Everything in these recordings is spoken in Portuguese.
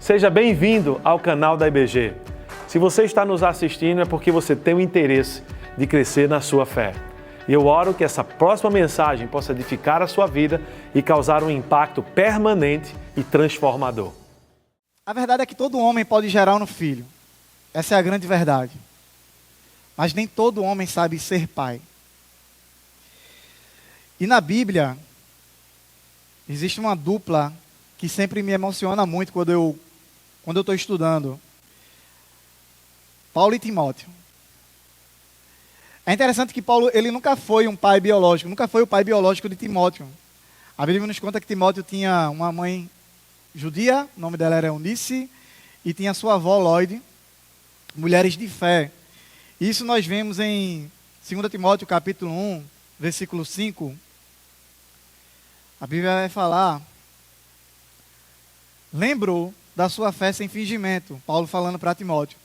Seja bem-vindo ao canal da IBG. Se você está nos assistindo é porque você tem o interesse de crescer na sua fé. E eu oro que essa próxima mensagem possa edificar a sua vida e causar um impacto permanente e transformador. A verdade é que todo homem pode gerar um filho. Essa é a grande verdade. Mas nem todo homem sabe ser pai. E na Bíblia, existe uma dupla que sempre me emociona muito quando eu estou estudando. Paulo e Timóteo. É interessante que Paulo, ele nunca foi um pai biológico, nunca foi o pai biológico de Timóteo. A Bíblia nos conta que Timóteo tinha uma mãe judia, o nome dela era Eunice, e tinha sua avó Loide, mulheres de fé. Isso nós vemos em 2 Timóteo capítulo 1, versículo 5. A Bíblia vai falar: lembrou da sua fé sem fingimento, Paulo falando para Timóteo,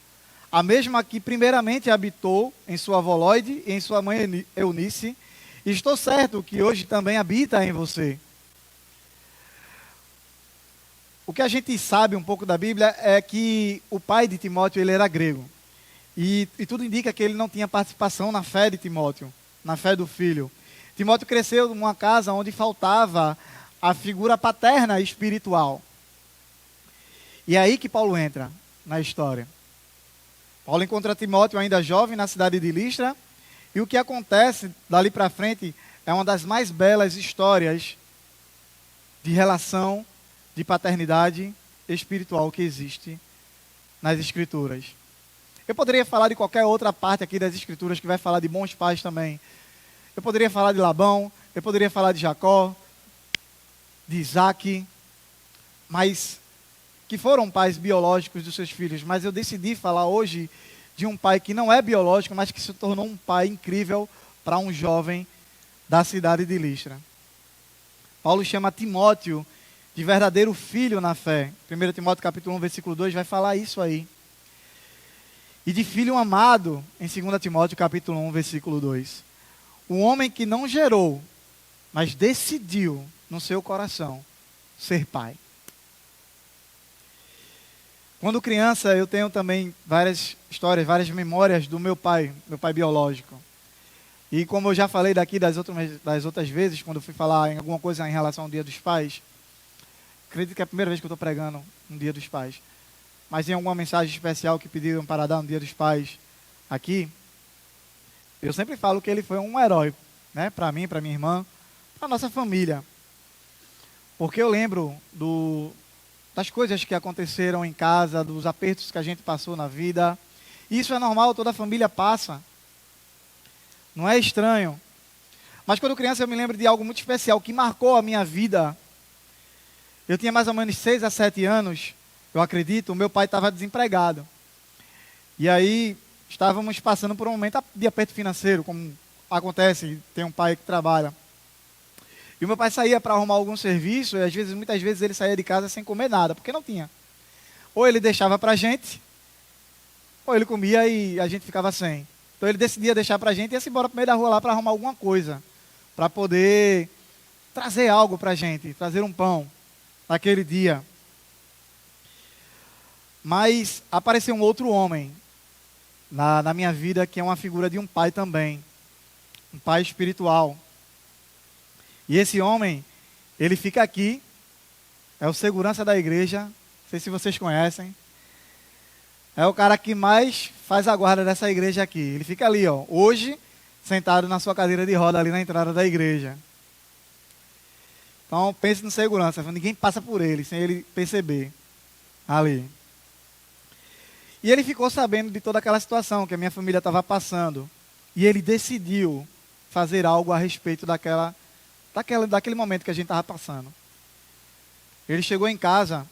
a mesma que primeiramente habitou em sua avó Loide e em sua mãe Eunice, e estou certo que hoje também habita em você. O que a gente sabe um pouco da Bíblia é que o pai de Timóteo ele era grego. E tudo indica que ele não tinha participação na fé de Timóteo, na fé do filho. Timóteo cresceu numa casa onde faltava a figura paterna e espiritual. E é aí que Paulo entra na história. Paulo encontra Timóteo ainda jovem na cidade de Listra, e o que acontece dali para frente é uma das mais belas histórias de relação de paternidade espiritual que existe nas Escrituras. Eu poderia falar de qualquer outra parte aqui das Escrituras que vai falar de bons pais também. Eu poderia falar de Labão, eu poderia falar de Jacó, de Isaac, mas que foram pais biológicos dos seus filhos. Mas eu decidi falar hoje de um pai que não é biológico, mas que se tornou um pai incrível para um jovem da cidade de Listra. Paulo chama Timóteo de verdadeiro filho na fé. 1 Timóteo capítulo 1, versículo 2 vai falar isso aí. E de filho amado, em 2 Timóteo capítulo 1, versículo 2. Um homem que não gerou, mas decidiu no seu coração ser pai. Quando criança, eu tenho também várias histórias, várias memórias do meu pai biológico. E como eu já falei daqui das outras vezes, quando eu fui falar em alguma coisa em relação ao Dia dos Pais, acredito que é a primeira vez que eu estou pregando no Dia dos Pais, mas em alguma mensagem especial que pediram para dar no Dia dos Pais aqui, eu sempre falo que ele foi um herói, né? Para mim, para minha irmã, para nossa família. Porque eu lembro das coisas que aconteceram em casa, dos apertos que a gente passou na vida. Isso é normal, toda a família passa. Não é estranho. Mas quando criança eu me lembro de algo muito especial que marcou a minha vida. Eu tinha mais ou menos 6 a 7 anos, eu acredito, o meu pai estava desempregado. E aí estávamos passando por um momento de aperto financeiro, como acontece, tem um pai que trabalha. E o meu pai saía para arrumar algum serviço, e muitas vezes ele saía de casa sem comer nada, porque não tinha. Ou ele deixava para a gente, ou ele comia e a gente ficava sem. Então ele decidia deixar para a gente e ia-se embora para o meio da rua lá para arrumar alguma coisa, para poder trazer algo para a gente, trazer um pão naquele dia. Mas apareceu um outro homem na minha vida que é uma figura de um pai também, um pai espiritual. E esse homem, ele fica aqui, é o segurança da igreja, não sei se vocês conhecem, é o cara que mais faz a guarda dessa igreja aqui. Ele fica ali, ó, hoje, sentado na sua cadeira de roda ali na entrada da igreja. Então pense no segurança, ninguém passa por ele sem ele perceber ali. E ele ficou sabendo de toda aquela situação que a minha família estava passando. E ele decidiu fazer algo a respeito daquele momento que a gente estava passando. Ele chegou em casa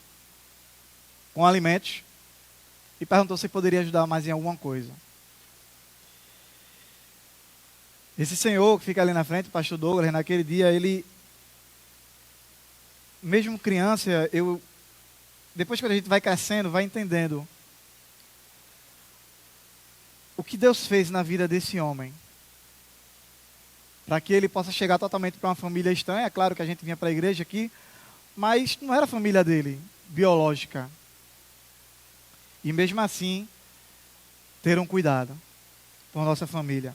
com alimentos e perguntou se poderia ajudar mais em alguma coisa. Esse senhor que fica ali na frente, o pastor Douglas, naquele dia, ele, mesmo criança, depois que a gente vai crescendo, vai entendendo o que Deus fez na vida desse homem, para que ele possa chegar totalmente para uma família estranha. É claro que a gente vinha para a igreja aqui, mas não era a família dele, biológica. E mesmo assim, ter um cuidado por nossa família.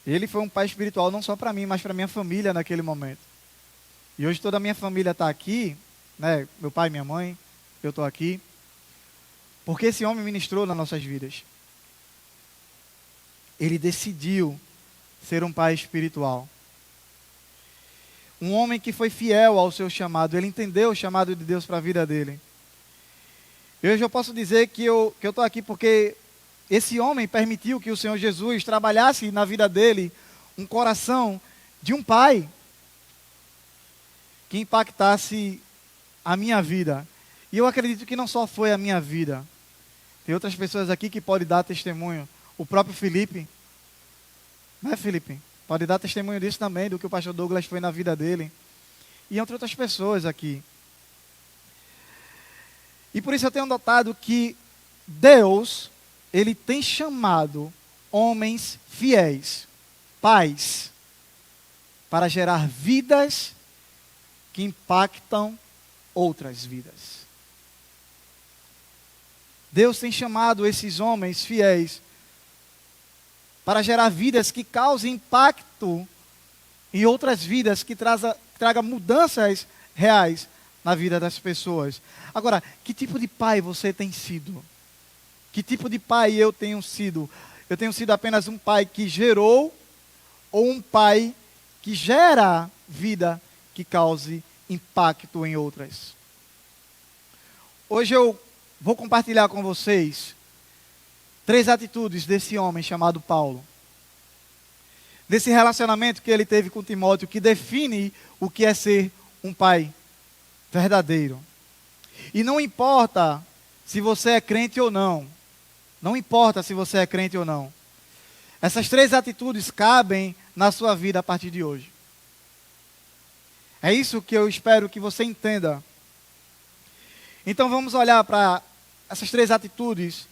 Ele foi um pai espiritual não só para mim, mas para minha família naquele momento. E hoje toda a minha família está aqui, né? Meu pai, minha mãe, eu estou aqui, porque esse homem ministrou nas nossas vidas. Ele decidiu ser um pai espiritual. Um homem que foi fiel ao seu chamado. Ele entendeu o chamado de Deus para a vida dele. Hoje eu posso dizer que eu estou aqui porque esse homem permitiu que o Senhor Jesus trabalhasse na vida dele um coração de um pai que impactasse a minha vida. E eu acredito que não só foi a minha vida. Tem outras pessoas aqui que podem dar testemunho. O próprio Felipe. Não é, Felipe? Pode dar testemunho disso também, do que o pastor Douglas foi na vida dele. E entre outras pessoas aqui. E por isso eu tenho notado que Deus, Ele tem chamado homens fiéis, pais, para gerar vidas que impactam outras vidas. Deus tem chamado esses homens fiéis para gerar vidas que causem impacto em outras vidas, que traga mudanças reais na vida das pessoas. Agora, que tipo de pai você tem sido? Que tipo de pai eu tenho sido? Eu tenho sido apenas um pai que gerou ou um pai que gera vida que cause impacto em outras? Hoje eu vou compartilhar com vocês 3 atitudes desse homem chamado Paulo. Desse relacionamento que ele teve com Timóteo, que define o que é ser um pai verdadeiro. E não importa se você é crente ou não. Não importa se você é crente ou não. Essas 3 atitudes cabem na sua vida a partir de hoje. É isso que eu espero que você entenda. Então vamos olhar para essas 3 atitudes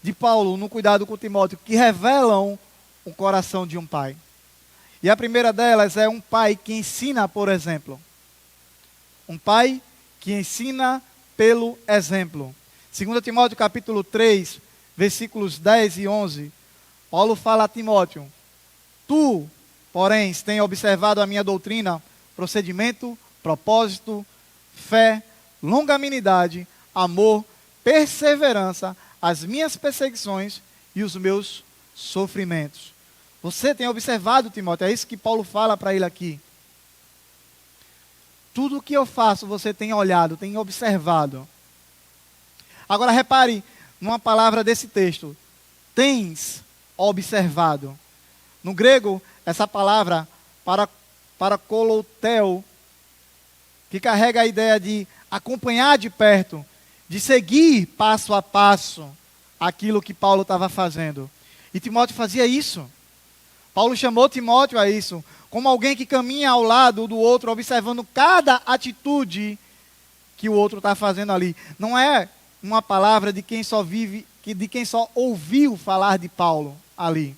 de Paulo no cuidado com Timóteo, que revelam o coração de um pai. E a primeira delas é um pai que ensina por exemplo. Um pai que ensina pelo exemplo. 2 Timóteo capítulo 3, versículos 10 e 11, Paulo fala a Timóteo: tu, porém, tem observado a minha doutrina, procedimento, propósito, fé, longanimidade, amor, perseverança, as minhas perseguições e os meus sofrimentos. Você tem observado, Timóteo, é isso que Paulo fala para ele aqui. Tudo o que eu faço, você tem olhado, tem observado. Agora repare numa palavra desse texto: tens observado. No grego, essa palavra, para kolotel, que carrega a ideia de acompanhar de perto, de seguir passo a passo aquilo que Paulo estava fazendo. E Timóteo fazia isso. Paulo chamou Timóteo a isso, como alguém que caminha ao lado do outro, observando cada atitude que o outro está fazendo ali. Não é uma palavra de quem só de quem só ouviu falar de Paulo ali.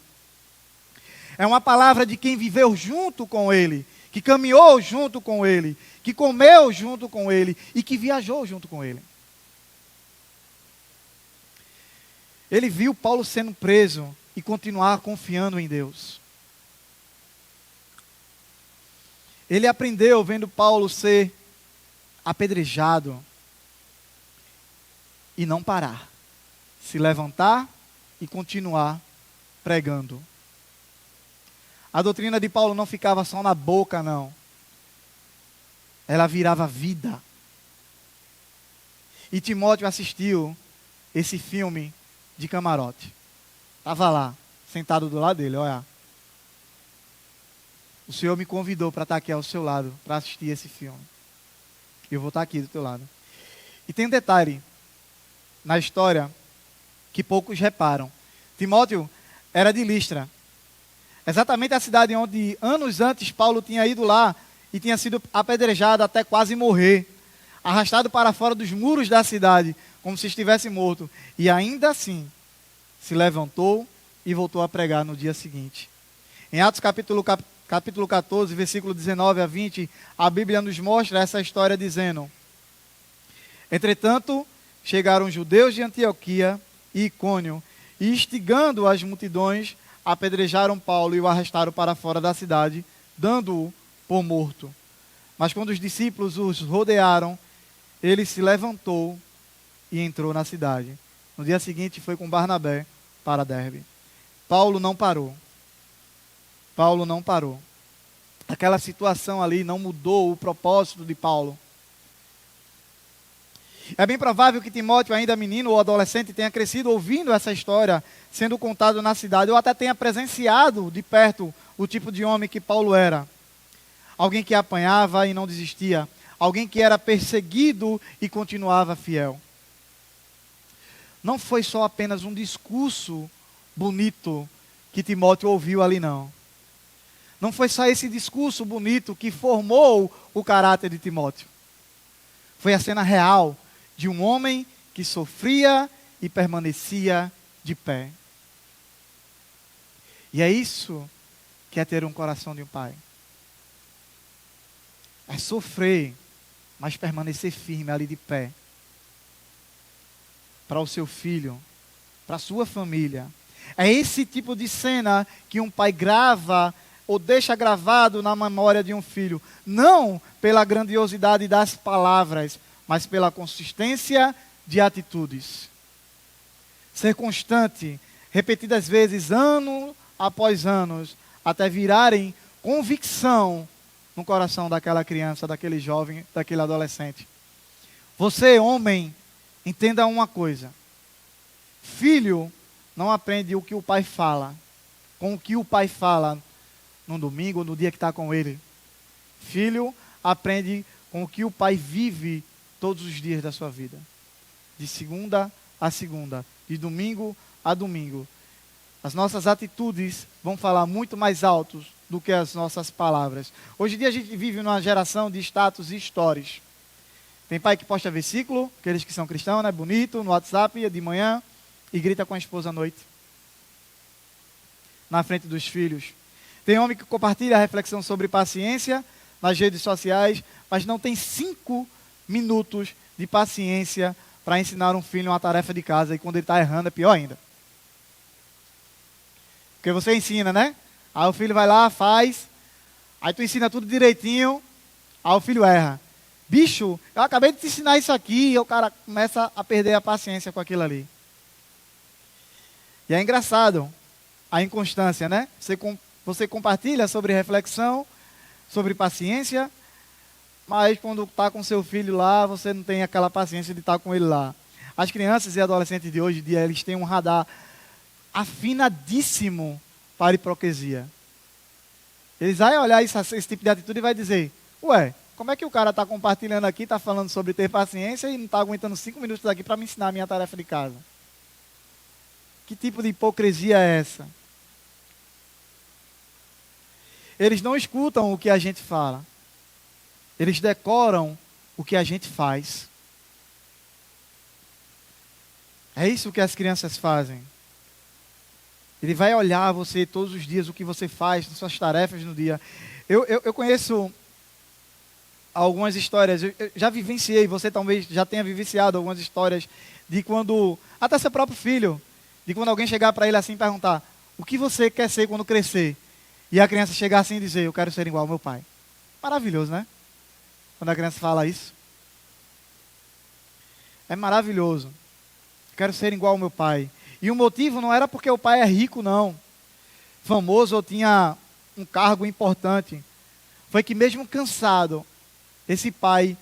É uma palavra de quem viveu junto com ele, que caminhou junto com ele, que comeu junto com ele e que viajou junto com ele. Ele viu Paulo sendo preso e continuar confiando em Deus. Ele aprendeu vendo Paulo ser apedrejado e não parar, se levantar e continuar pregando. A doutrina de Paulo não ficava só na boca, não. Ela virava vida. E Timóteo assistiu esse filme de camarote. Estava lá, sentado do lado dele, olha. O Senhor me convidou para estar aqui ao seu lado, para assistir esse filme. E eu vou estar aqui do teu lado. E tem um detalhe na história que poucos reparam. Timóteo era de Listra. Exatamente a cidade onde anos antes Paulo tinha ido lá e tinha sido apedrejado até quase morrer. Arrastado para fora dos muros da cidade, como se estivesse morto. E ainda assim, se levantou e voltou a pregar no dia seguinte. Em Atos capítulo 14, versículo 19 a 20, a Bíblia nos mostra essa história dizendo: entretanto, chegaram judeus de Antioquia e Icônio, e instigando as multidões, apedrejaram Paulo e o arrastaram para fora da cidade, dando-o por morto. Mas quando os discípulos os rodearam, ele se levantou e entrou na cidade. No dia seguinte foi com Barnabé para Derbe. Paulo não parou. Paulo não parou. Aquela situação ali não mudou o propósito de Paulo. É bem provável que Timóteo, ainda menino ou adolescente, tenha crescido ouvindo essa história sendo contado na cidade, ou até tenha presenciado de perto o tipo de homem que Paulo era. Alguém que apanhava e não desistia. Alguém que era perseguido e continuava fiel. Não foi só apenas um discurso bonito que Timóteo ouviu ali, não. Não foi só esse discurso bonito que formou o caráter de Timóteo. Foi a cena real de um homem que sofria e permanecia de pé. E é isso que é ter um coração de um pai. É sofrer, mas permanecer firme ali de pé. Para o seu filho, para a sua família. É esse tipo de cena que um pai grava ou deixa gravado na memória de um filho. Não pela grandiosidade das palavras, mas pela consistência de atitudes. Ser constante, repetidas vezes, ano após anos, até virarem convicção no coração daquela criança, daquele jovem, daquele adolescente. Você, homem, entenda uma coisa. Filho não aprende o que o pai fala, com o que o pai fala no domingo ou no dia que está com ele. Filho aprende com o que o pai vive todos os dias da sua vida. De segunda a segunda, de domingo a domingo. As nossas atitudes vão falar muito mais alto do que as nossas palavras. Hoje em dia a gente vive numa geração de status e stories. Tem pai que posta versículo, aqueles que são cristãos, né? Bonito, no WhatsApp, de manhã, e grita com a esposa à noite. Na frente dos filhos. Tem homem que compartilha a reflexão sobre paciência nas redes sociais, mas não tem 5 minutos de paciência para ensinar um filho uma tarefa de casa, e quando ele está errando é pior ainda. Porque você ensina, né? Aí o filho vai lá, faz, aí tu ensina tudo direitinho, aí o filho erra. Bicho, eu acabei de te ensinar isso aqui, e o cara começa a perder a paciência com aquilo ali. E é engraçado a inconstância, né? Você compartilha sobre reflexão, sobre paciência, mas quando está com seu filho lá, você não tem aquela paciência de estar com ele lá. As crianças e adolescentes de hoje em dia, eles têm um radar afinadíssimo para a hipocrisia. Eles vão olhar esse tipo de atitude e vai dizer, ué, como é que o cara está compartilhando aqui, está falando sobre ter paciência e não está aguentando 5 minutos aqui para me ensinar a minha tarefa de casa? Que tipo de hipocrisia é essa? Eles não escutam o que a gente fala. Eles decoram o que a gente faz. É isso que as crianças fazem. Ele vai olhar você todos os dias, o que você faz, as suas tarefas no dia. Eu conheço algumas histórias, eu já vivenciei, você talvez já tenha vivenciado algumas histórias de quando, até seu próprio filho, de quando alguém chegar para ele assim e perguntar, o que você quer ser quando crescer? E a criança chegar assim e dizer, eu quero ser igual ao meu pai. Maravilhoso, né? Quando a criança fala isso. É maravilhoso. Quero ser igual ao meu pai. E o motivo não era porque o pai é rico, não. Famoso ou tinha um cargo importante. Foi que mesmo cansado, esse pai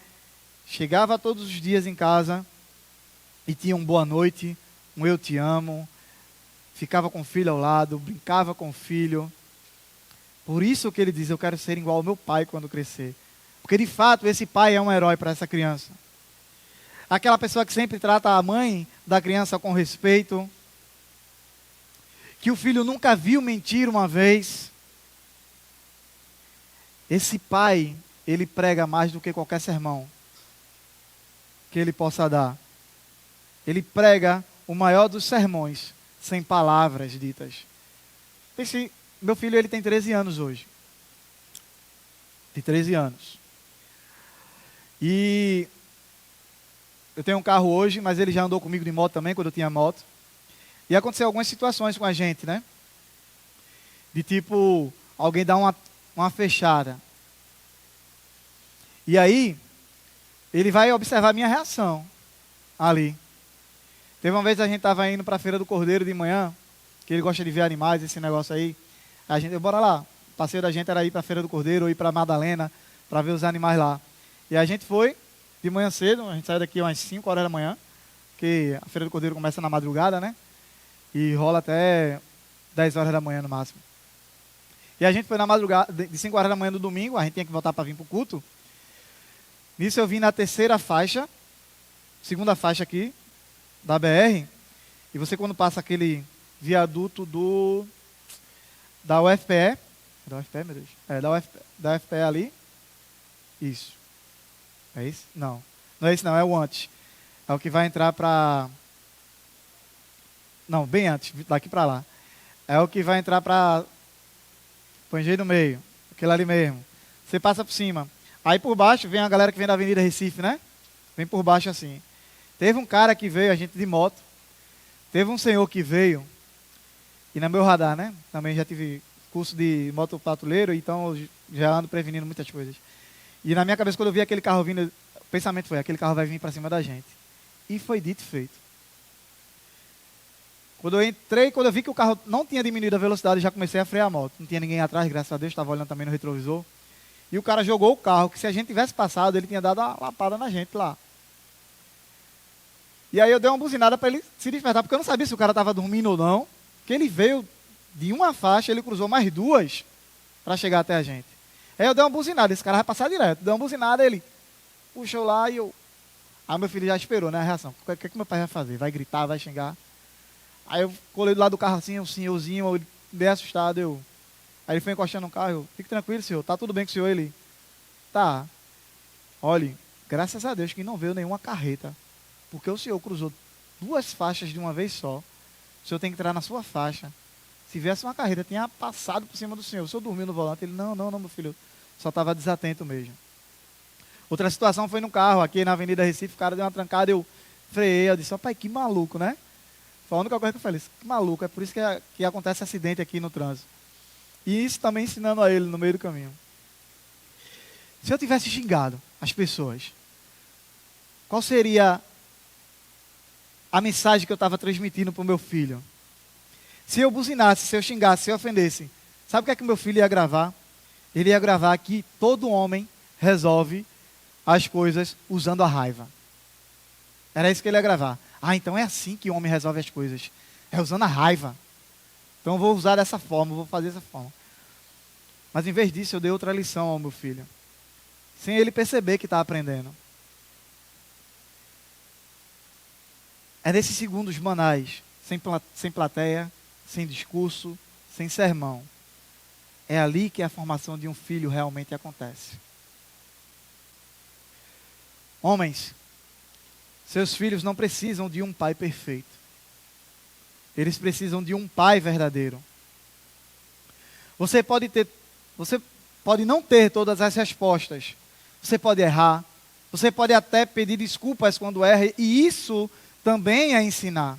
chegava todos os dias em casa e tinha um boa noite, um eu te amo, ficava com o filho ao lado, brincava com o filho. Por isso que ele diz, eu quero ser igual ao meu pai quando crescer. Porque de fato esse pai é um herói para essa criança. Aquela pessoa que sempre trata a mãe da criança com respeito, que o filho nunca viu mentir uma vez. Esse pai, ele prega mais do que qualquer sermão que ele possa dar. Ele prega o maior dos sermões, sem palavras ditas. Pense, meu filho ele tem 13 anos hoje. Tem 13 anos. E Eu tenho um carro hoje, mas ele já andou comigo de moto também, quando eu tinha moto. E aconteceu algumas situações com a gente, né? De tipo, alguém dá uma fechada. E aí, ele vai observar a minha reação ali. Teve uma vez a gente estava indo para a Feira do Cordeiro de manhã, que ele gosta de ver animais, esse negócio aí. Bora lá. O passeio da gente era ir para a Feira do Cordeiro ou ir para Madalena, para ver os animais lá. E a gente foi de manhã cedo, a gente saiu daqui umas 5 horas da manhã, porque a Feira do Cordeiro começa na madrugada, né? E rola até 10 horas da manhã no máximo. E a gente foi na madrugada, de 5 horas da manhã do domingo, a gente tinha que voltar para vir para o culto. Nisso eu vim na terceira faixa, segunda faixa aqui, da BR, e você quando passa aquele viaduto da UFPE, da UFPE, meu Deus, da UFPE ali, isso, é isso? Não é isso não, é o antes, é o que vai entrar para, não, bem antes, daqui para lá, é o que vai entrar para Panjei do Meio, aquele ali mesmo, você passa por cima, aí por baixo vem a galera que vem da Avenida Recife, né, vem por baixo assim. Teve um cara que veio, a gente de moto. Teve um senhor que veio, e no meu radar, né? Também já tive curso de motopatrulheiro, então eu já ando prevenindo muitas coisas. E na minha cabeça, quando eu vi aquele carro vindo, o pensamento foi, aquele carro vai vir para cima da gente. E foi dito e feito. Quando eu vi que o carro não tinha diminuído a velocidade, já comecei a frear a moto. Não tinha ninguém atrás, graças a Deus, estava olhando também no retrovisor. E o cara jogou o carro, que se a gente tivesse passado, ele tinha dado uma lapada na gente lá. E aí eu dei uma buzinada para ele se despertar, porque eu não sabia se o cara estava dormindo ou não. Porque ele veio de uma faixa, ele cruzou mais duas para chegar até a gente. Aí eu dei uma buzinada, esse cara vai passar direto. Dei uma buzinada, ele puxou lá e eu... Aí meu filho já esperou, né, a reação. O que meu pai vai fazer? Vai gritar, vai xingar? Aí eu colei do lado do carro assim, um senhorzinho, eu bem assustado, Aí ele foi encostando no carro, fique tranquilo, senhor, tá tudo bem com o senhor? Ele, tá. Olhe, graças a Deus que não veio nenhuma carreta. Porque o senhor cruzou duas faixas de uma vez só. O senhor tem que entrar na sua faixa. Se viesse uma carreta, tinha passado por cima do senhor. O senhor dormiu no volante? Ele, não, meu filho. Só estava desatento mesmo. Outra situação foi no carro, aqui na Avenida Recife, o cara deu uma trancada, eu freiei. Eu disse, pai, que maluco, né? Foi a única coisa que eu falei, que maluco. É por isso que acontece acidente aqui no trânsito. E isso também ensinando a ele no meio do caminho. Se eu tivesse xingado as pessoas, qual seria a mensagem que eu estava transmitindo para o meu filho? Se eu buzinasse, se eu xingasse, se eu ofendesse, sabe o que é que o meu filho ia gravar? Ele ia gravar que todo homem resolve as coisas usando a raiva. Era isso que ele ia gravar. Então é assim que o homem resolve as coisas. É usando a raiva. Então eu vou usar dessa forma, eu vou fazer dessa forma. Mas em vez disso, eu dei outra lição ao meu filho. Sem ele perceber que está aprendendo. É nesses segundos banais, sem plateia, sem discurso, sem sermão. É ali que a formação de um filho realmente acontece. Homens, seus filhos não precisam de um pai perfeito. Eles precisam de um pai verdadeiro. Você pode não ter todas as respostas. Você pode errar. Você pode até pedir desculpas quando erra. E isso também é ensinar.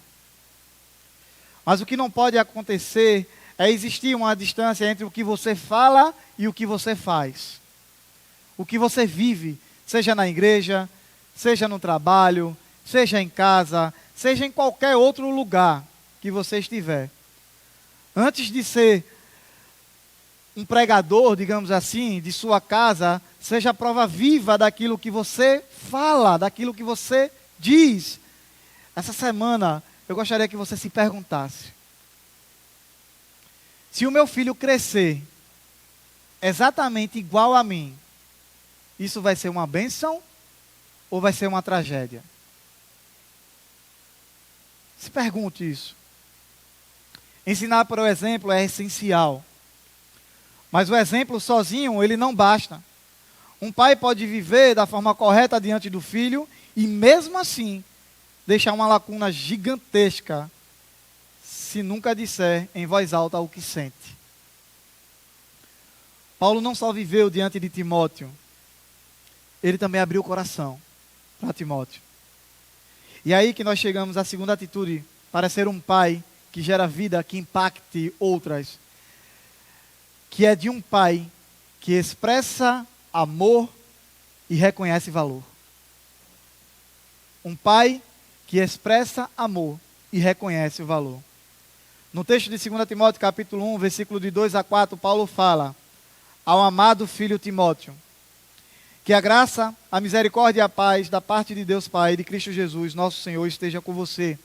Mas o que não pode acontecer é existir uma distância entre o que você fala e o que você faz. O que você vive, seja na igreja, seja no trabalho, seja em casa, seja em qualquer outro lugar que você estiver. Antes de ser um pregador, digamos assim, de sua casa, seja a prova viva daquilo que você fala, daquilo que você diz. Essa semana, eu gostaria que você se perguntasse: se o meu filho crescer exatamente igual a mim, isso vai ser uma bênção ou vai ser uma tragédia? Se pergunte isso. Ensinar por exemplo é essencial. Mas o exemplo sozinho, ele não basta. Um pai pode viver da forma correta diante do filho e mesmo assim deixar uma lacuna gigantesca se nunca disser em voz alta o que sente. Paulo não só viveu diante de Timóteo, ele também abriu o coração para Timóteo. E aí que nós chegamos à segunda atitude, para ser um pai que gera vida, que impacte outras, que é de um pai que expressa amor e reconhece valor. Um pai que expressa amor e reconhece o valor. No texto de 2 Timóteo, capítulo 1, versículo de 2 a 4, Paulo fala ao amado filho Timóteo, que a graça, a misericórdia e a paz da parte de Deus Pai e de Cristo Jesus, nosso Senhor, esteja com você.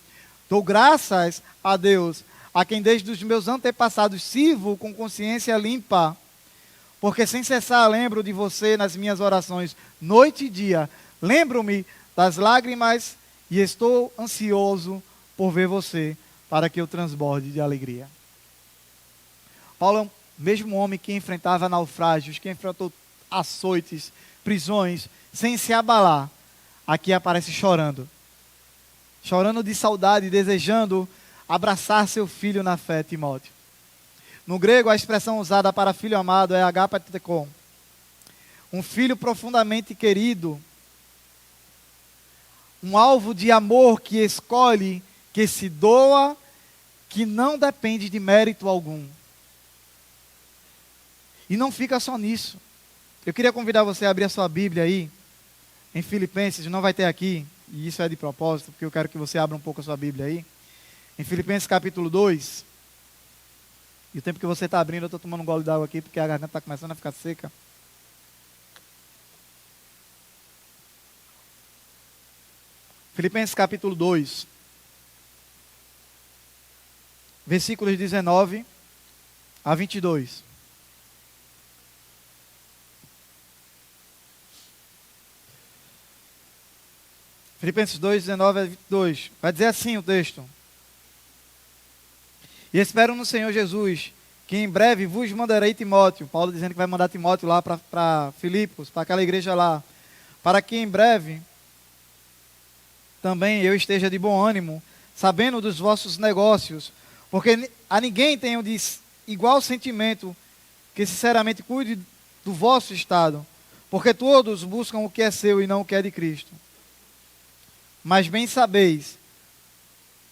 Dou graças a Deus, a quem desde os meus antepassados sirvo com consciência limpa, porque sem cessar lembro de você nas minhas orações, noite e dia. Lembro-me das lágrimas e estou ansioso por ver você, para que eu transborde de alegria. Paulo é o mesmo homem que enfrentava naufrágios, que enfrentou açoites, prisões, sem se abalar. Aqui aparece chorando. Chorando de saudade, desejando abraçar seu filho na fé, Timóteo. No grego, a expressão usada para filho amado é agapatekon. Um filho profundamente querido. Um alvo de amor que escolhe, que se doa, que não depende de mérito algum. E não fica só nisso. Eu queria convidar você a abrir a sua Bíblia aí, em Filipenses, não vai ter aqui, e isso é de propósito, porque eu quero que você abra um pouco a sua Bíblia aí. Em Filipenses capítulo 2, e o tempo que você está abrindo, eu estou tomando um gole d'água aqui, porque a garganta está começando a ficar seca. Filipenses capítulo 2, versículos 19 a 22. Filipenses 2, 19 a 22. Vai dizer assim o texto. E espero no Senhor Jesus, que em breve vos mandarei Timóteo. Paulo dizendo que vai mandar Timóteo lá para Filipos, para aquela igreja lá. Para que em breve também eu esteja de bom ânimo, sabendo dos vossos negócios, porque a ninguém tenho de igual sentimento que sinceramente cuide do vosso estado, porque todos buscam o que é seu e não o que é de Cristo. Mas bem sabeis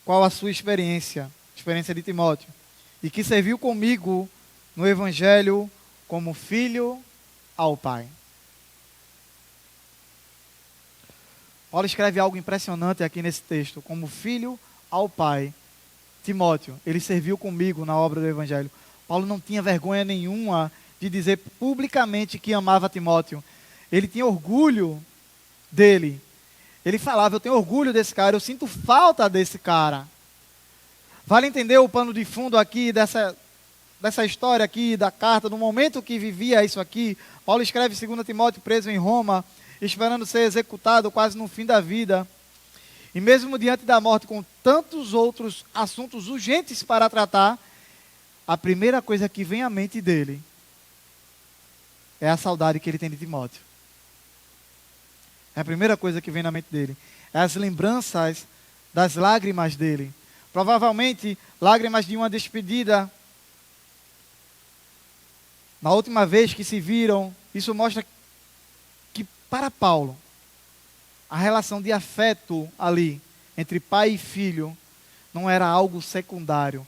qual a sua experiência de Timóteo, e que serviu comigo no Evangelho como filho ao Pai. Paulo escreve algo impressionante aqui nesse texto, como filho ao Pai. Timóteo, ele serviu comigo na obra do Evangelho. Paulo não tinha vergonha nenhuma de dizer publicamente que amava Timóteo. Ele tinha orgulho dele. Ele falava, eu tenho orgulho desse cara, eu sinto falta desse cara. Vale entender o pano de fundo aqui dessa história aqui, da carta, no momento que vivia isso aqui. Paulo escreve 2 Timóteo preso em Roma, esperando ser executado quase no fim da vida. E mesmo diante da morte, com tantos outros assuntos urgentes para tratar, a primeira coisa que vem à mente dele é a saudade que ele tem de Timóteo. É a primeira coisa que vem na mente dele. É as lembranças das lágrimas dele. Provavelmente, lágrimas de uma despedida. Na última vez que se viram, isso mostra que, para Paulo, a relação de afeto ali, entre pai e filho, não era algo secundário.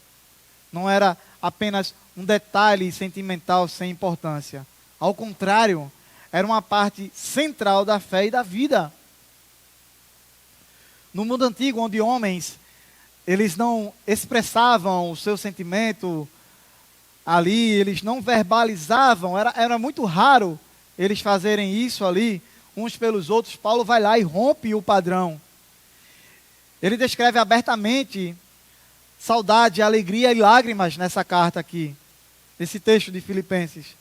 Não era apenas um detalhe sentimental sem importância. Ao contrário, era uma parte central da fé e da vida. No mundo antigo, onde homens, eles não expressavam o seu sentimento ali, eles não verbalizavam, era muito raro eles fazerem isso ali, uns pelos outros. Paulo vai lá e rompe o padrão. Ele descreve abertamente saudade, alegria e lágrimas nessa carta aqui, nesse texto de Filipenses.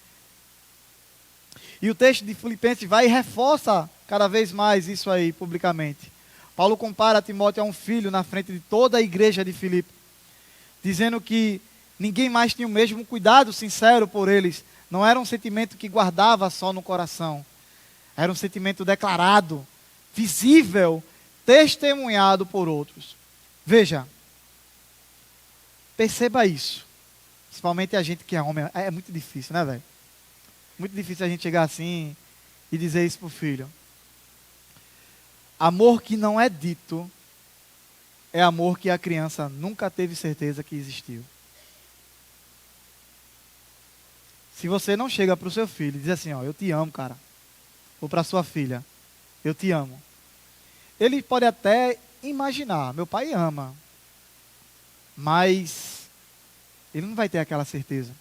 E o texto de Filipenses vai e reforça cada vez mais isso aí publicamente. Paulo compara Timóteo a um filho na frente de toda a igreja de Filipe, dizendo que ninguém mais tinha o mesmo cuidado sincero por eles. Não era um sentimento que guardava só no coração. Era um sentimento declarado, visível, testemunhado por outros. Veja, perceba isso. Principalmente a gente que é homem. É muito difícil, né, velho? Muito difícil a gente chegar assim e dizer isso pro filho. Amor que não é dito é amor que a criança nunca teve certeza que existiu. Se você não chega para o seu filho e diz assim, ó, eu te amo, cara, ou para sua filha, eu te amo. Ele pode até imaginar, meu pai ama, mas ele não vai ter aquela certeza.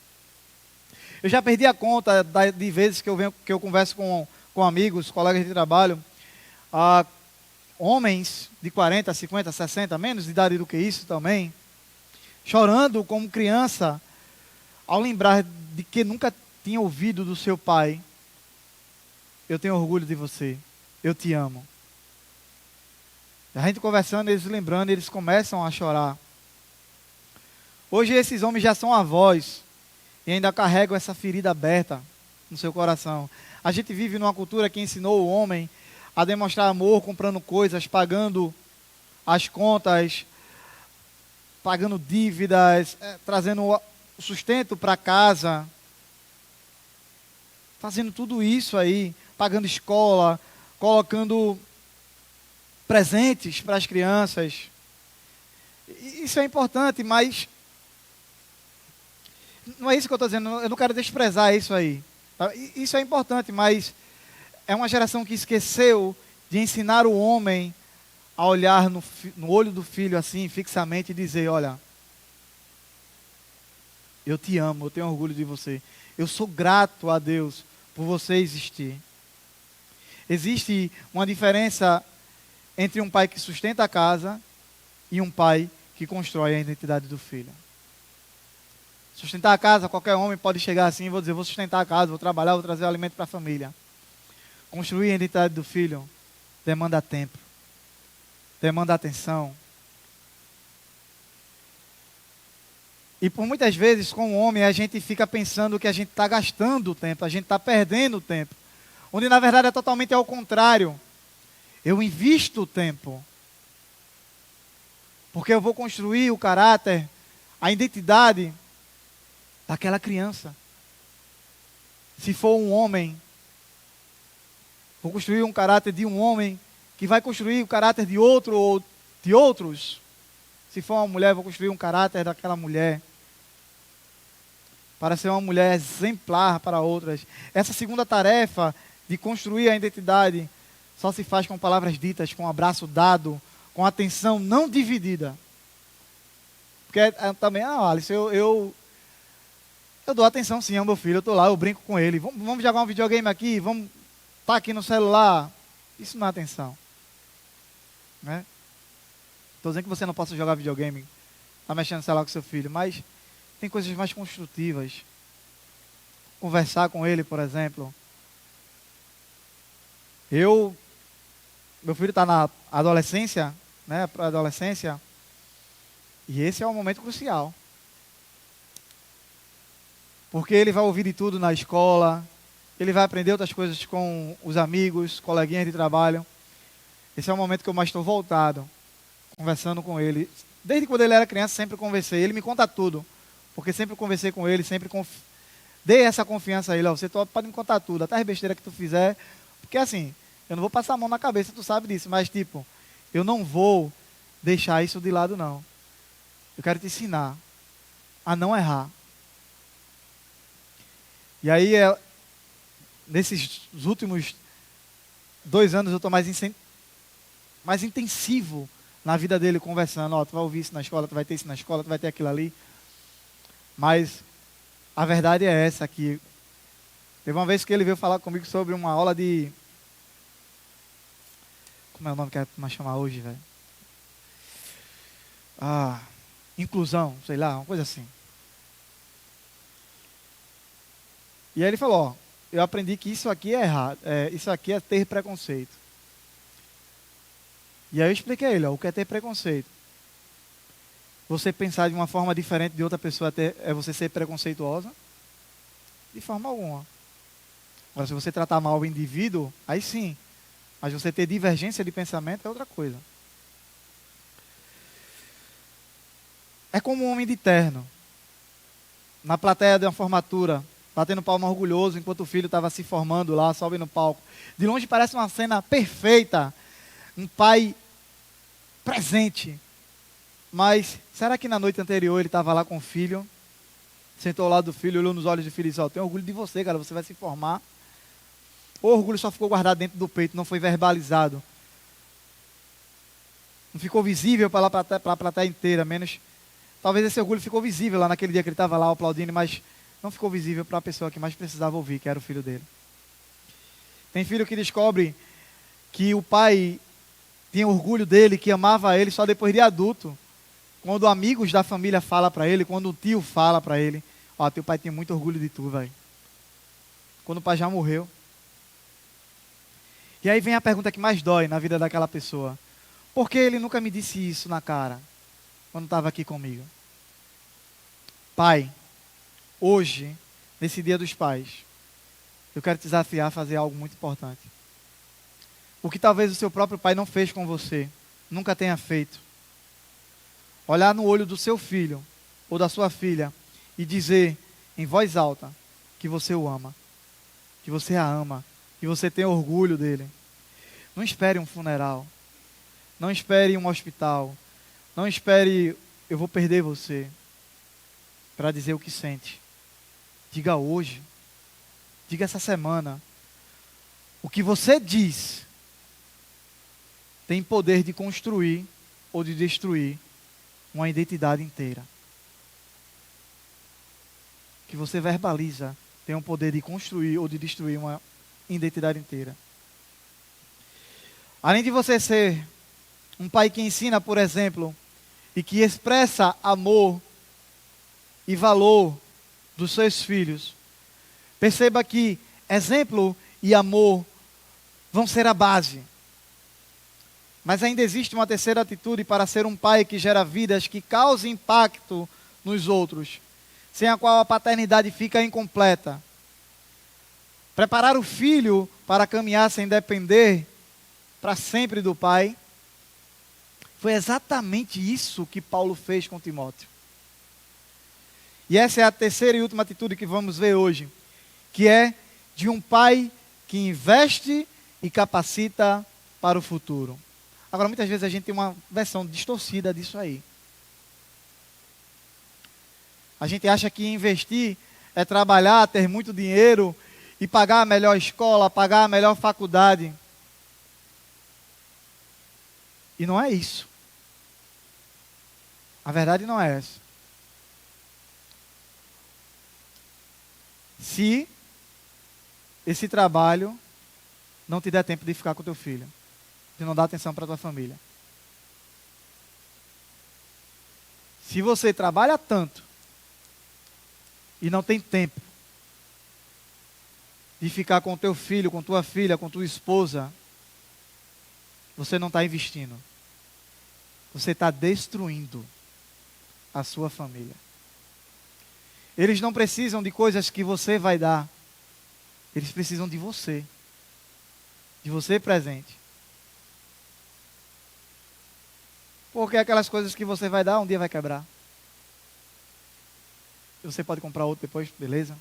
Eu já perdi a conta de vezes que eu converso com amigos, colegas de trabalho, homens de 40, 50, 60, menos de idade do que isso também, chorando como criança, ao lembrar de que nunca tinha ouvido do seu pai, eu tenho orgulho de você, eu te amo. A gente conversando, eles lembrando, eles começam a chorar. Hoje esses homens já são avós e ainda carregam essa ferida aberta no seu coração. A gente vive numa cultura que ensinou o homem a demonstrar amor comprando coisas, pagando as contas, pagando dívidas, trazendo o sustento para casa, fazendo tudo isso aí, pagando escola, colocando presentes para as crianças. Isso é importante, mas não é isso que eu estou dizendo, eu não quero desprezar isso aí. Tá? Isso é importante, mas é uma geração que esqueceu de ensinar o homem a olhar no olho do filho assim, fixamente, e dizer, olha, eu te amo, eu tenho orgulho de você. Eu sou grato a Deus por você existir. Existe uma diferença entre um pai que sustenta a casa e um pai que constrói a identidade do filho. Sustentar a casa, qualquer homem pode chegar assim e vou dizer, vou sustentar a casa, vou trabalhar, vou trazer alimento para a família. Construir a identidade do filho demanda tempo, demanda atenção. E por muitas vezes, como homem, a gente fica pensando que a gente está gastando tempo, a gente está perdendo tempo. Onde na verdade é totalmente ao contrário. Eu invisto tempo. Porque eu vou construir o caráter, a identidade daquela criança. Se for um homem, vou construir um caráter de um homem que vai construir o caráter de outro ou de outros. Se for uma mulher, vou construir um caráter daquela mulher. Para ser uma mulher exemplar para outras. Essa segunda tarefa de construir a identidade só se faz com palavras ditas, com um abraço dado, com atenção não dividida. Porque também, Alice, eu dou atenção sim ao meu filho, eu estou lá, eu brinco com ele. Vamos jogar um videogame aqui, vamos estar aqui no celular. Isso não é atenção. Né? Estou dizendo que você não possa jogar videogame, está mexendo no celular com seu filho, mas tem coisas mais construtivas. Conversar com ele, por exemplo. Meu filho está na adolescência, né, para a adolescência, e esse é um momento crucial. Porque ele vai ouvir de tudo na escola, ele vai aprender outras coisas com os amigos, coleguinhas de trabalho. Esse é o momento que eu mais estou voltado, conversando com ele. Desde quando ele era criança, sempre conversei. Ele me conta tudo, porque sempre conversei com ele, sempre dei essa confiança a ele. Ó, você pode me contar tudo, até as besteiras que tu fizer. Porque assim, eu não vou passar a mão na cabeça, tu sabe disso, mas tipo, eu não vou deixar isso de lado não. Eu quero te ensinar a não errar. E aí, nesses últimos 2 anos, eu estou mais intensivo na vida dele, conversando. Ó, tu vai ouvir isso na escola, tu vai ter isso na escola, tu vai ter aquilo ali. Mas a verdade é essa aqui. Teve uma vez que ele veio falar comigo sobre uma aula de... Como é o nome que é para chamar hoje, velho? Inclusão, sei lá, uma coisa assim. E aí ele falou, ó, eu aprendi que isso aqui é errado, isso aqui é ter preconceito. E aí eu expliquei a ele, ó, o que é ter preconceito? Você pensar de uma forma diferente de outra pessoa é você ser preconceituosa? De forma alguma. Agora, se você tratar mal o indivíduo, aí sim. Mas você ter divergência de pensamento é outra coisa. É como um homem de terno, na plateia de uma formatura, batendo palma orgulhoso enquanto o filho estava se formando lá, sobe no palco. De longe parece uma cena perfeita. Um pai presente. Mas será que na noite anterior ele estava lá com o filho, sentou ao lado do filho, olhou nos olhos do filho e disse: tenho orgulho de você, cara, você vai se formar. O orgulho só ficou guardado dentro do peito, não foi verbalizado. Não ficou visível para a plateia inteira, menos... Talvez esse orgulho ficou visível lá naquele dia que ele estava lá aplaudindo, mas não ficou visível para a pessoa que mais precisava ouvir, que era o filho dele. Tem filho que descobre que o pai tinha orgulho dele, que amava ele só depois de adulto. Quando amigos da família falam para ele, quando o tio fala para ele: teu pai tinha muito orgulho de tu, velho. Quando o pai já morreu. E aí vem a pergunta que mais dói na vida daquela pessoa: por que ele nunca me disse isso na cara, quando estava aqui comigo? Pai, hoje, nesse dia dos pais, eu quero te desafiar a fazer algo muito importante. O que talvez o seu próprio pai não fez com você, nunca tenha feito. Olhar no olho do seu filho ou da sua filha e dizer em voz alta que você o ama, que você a ama, que você tem orgulho dele. Não espere um funeral, não espere um hospital, não espere eu vou perder você para dizer o que sente. Diga hoje, diga essa semana. O que você diz tem poder de construir ou de destruir uma identidade inteira. O que você verbaliza tem o poder de construir ou de destruir uma identidade inteira. Além de você ser um pai que ensina, por exemplo, e que expressa amor e valor dos seus filhos, perceba que exemplo e amor vão ser a base. Mas ainda existe uma terceira atitude para ser um pai que gera vidas que causem impacto nos outros, sem a qual a paternidade fica incompleta. Preparar o filho para caminhar sem depender para sempre do pai. Foi exatamente isso que Paulo fez com Timóteo. E essa é a terceira e última atitude que vamos ver hoje, que é de um pai que investe e capacita para o futuro. Agora, muitas vezes a gente tem uma versão distorcida disso aí. A gente acha que investir é trabalhar, ter muito dinheiro e pagar a melhor escola, pagar a melhor faculdade. E não é isso. A verdade não é essa. Se esse trabalho não te der tempo de ficar com teu filho, de não dar atenção para tua família. Se você trabalha tanto e não tem tempo de ficar com teu filho, com tua filha, com tua esposa, você não está investindo. Você está destruindo a sua família. Eles não precisam de coisas que você vai dar. Eles precisam de você. De você presente. Porque aquelas coisas que você vai dar, um dia vai quebrar. Você pode comprar outro depois, beleza?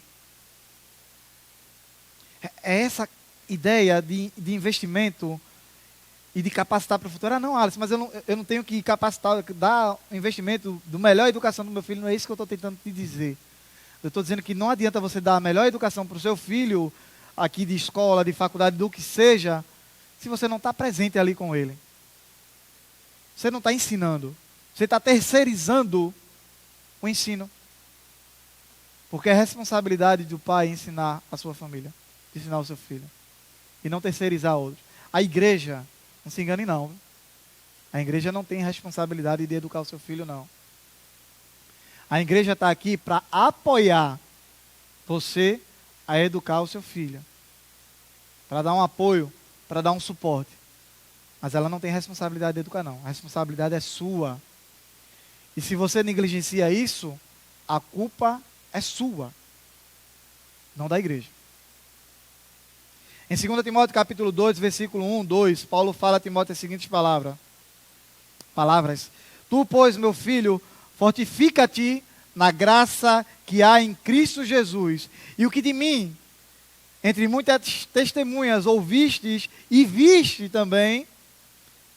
É essa ideia de investimento e de capacitar para o futuro. Não, Alice, mas eu não tenho que capacitar, dar investimento do melhor educação do meu filho. Não é isso que eu estou tentando te dizer. Eu estou dizendo que não adianta você dar a melhor educação para o seu filho, aqui de escola, de faculdade, do que seja, se você não está presente ali com ele. Você não está ensinando. Você está terceirizando o ensino. Porque é responsabilidade do pai ensinar a sua família, ensinar o seu filho. E não terceirizar outros. A igreja, não se engane não. A igreja não tem responsabilidade de educar o seu filho, não. A igreja está aqui para apoiar você a educar o seu filho. Para dar um apoio, para dar um suporte. Mas ela não tem responsabilidade de educar, não. A responsabilidade é sua. E se você negligencia isso, a culpa é sua, não da igreja. Em 2 Timóteo capítulo 2, versículo 1, 2, Paulo fala a Timóteo as seguintes palavras. Tu, pois, meu filho, fortifica-te na graça que há em Cristo Jesus. E o que de mim, entre muitas testemunhas, ouvistes e viste também,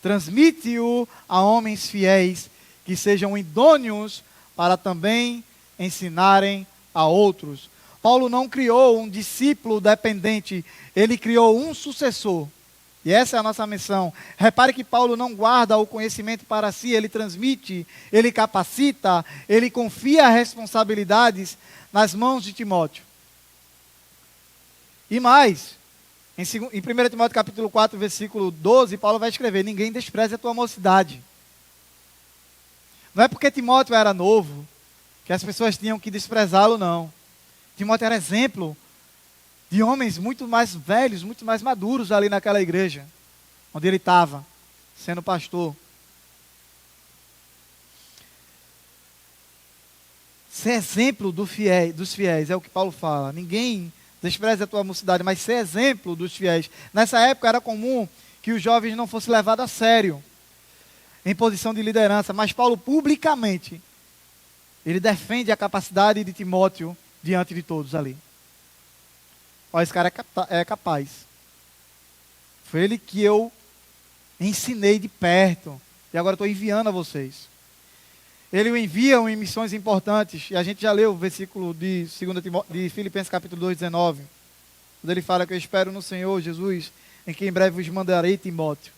transmite-o a homens fiéis que sejam idôneos para também ensinarem a outros. Paulo não criou um discípulo dependente, ele criou um sucessor. E essa é a nossa missão. Repare que Paulo não guarda o conhecimento para si, ele transmite, ele capacita, ele confia responsabilidades nas mãos de Timóteo. E mais, em 1 Timóteo capítulo 4, versículo 12, Paulo vai escrever: ninguém despreze a tua mocidade. Não é porque Timóteo era novo que as pessoas tinham que desprezá-lo, não. Timóteo era exemplo de homens muito mais velhos, muito mais maduros ali naquela igreja, onde ele estava, sendo pastor. Ser exemplo dos fiéis, é o que Paulo fala. Ninguém despreze a tua mocidade, mas ser exemplo dos fiéis. Nessa época era comum que os jovens não fossem levados a sério, em posição de liderança, mas Paulo publicamente, ele defende a capacidade de Timóteo diante de todos ali. Ó, esse cara é capaz. Foi ele que eu ensinei de perto. E agora estou enviando a vocês. Ele o envia em missões importantes. E a gente já leu o versículo de Filipenses capítulo 2, 19. Quando ele fala que eu espero no Senhor Jesus, em que em breve vos mandarei Timóteo.